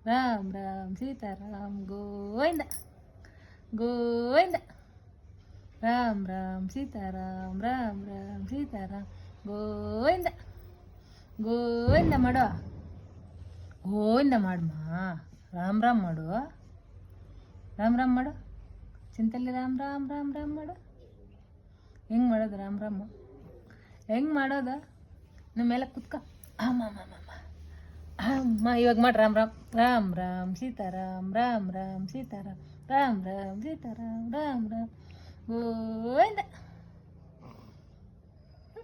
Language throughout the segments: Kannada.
ರಾಮ್ ರಾಮ್ ಸೀತಾರಾಮ್ ಗೋವಿಂದ ಗೋವಿಂದ. ರಾಮ್ ರಾಮ್ ಸೀತಾರಾಮ್ ರಾಮ್ ರಾಮ್ ಸೀತಾರಾಮ್ ಗೋವಿಂದ ಗೋವಿಂದ ಮಾಡೋ. ಗೋವಿಂದ ಮಾಡಮ್ಮ. ರಾಮ್ ರಾಮ್ ಮಾಡು. ರಾಮ್ ರಾಮ್ ಮಾಡು. ಚಿಂತಲ್ಲಿ ರಾಮ್ ರಾಮ್ ರಾಮ್ ರಾಮ್ ಮಾಡು. ಹೆಂಗೆ ಮಾಡೋದು ರಾಮ್ ರಾಮ್? ಹೆಂಗೆ ಮಾಡೋದು? ನಮ್ಮ ಮೇಲೆ ಕುತ್ಕ. ಅಮ್ಮ ಅಮ್ಮ ಇವಾಗ ಮಾಡಿ ರಾಮ್ ರಾಮ್. ರಾಮ್ ರಾಮ್ ಸೀತಾರಾಮ್ ರಾಮ್ ರಾಮ್ ಸೀತಾರಾಮ್ ರಾಮ್ ರಾಮ್ ಸೀತಾರಾಮ್ ರಾಮ್ ರಾಮ್ ಗೋವಿಂದ.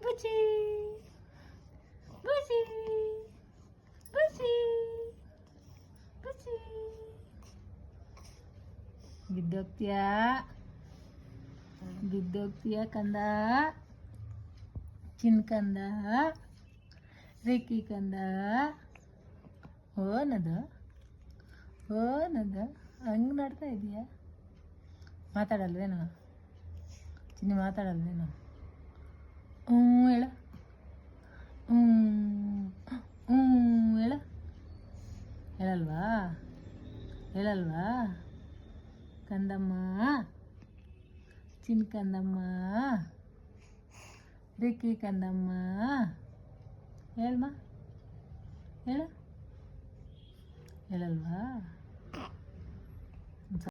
ಬುಚ್ಚಿ ಬುಚ್ಚಿ ಬುಚ್ಚಿ ಬುಚ್ಚಿ. ಬಿದ್ದೋಗ್ತೀಯ ಕಂದ. ಚಿನ್ಕಂದ ರಿಕ್ಕಿ ಕಂದ. ಓನದ ಹಂಗೆ ನಡ್ತಾ ಇದೀಯ. ಮಾತಾಡಲ್ವೇನು ಚಿನ್ನಿ? ಮಾತಾಡಲ್ವೇನು? ಹೇಳ. ಹೇಳ. ಹೇಳಲ್ವಾ ಕಂದಮ್ಮ? ಚಿನ್ಕಂದಮ್ಮ ರಿಕ್ಕಿ ಕಂದಮ್ಮ. ಹೇಳಮ್ಮ. ಹೇಳಲ್ವಾ?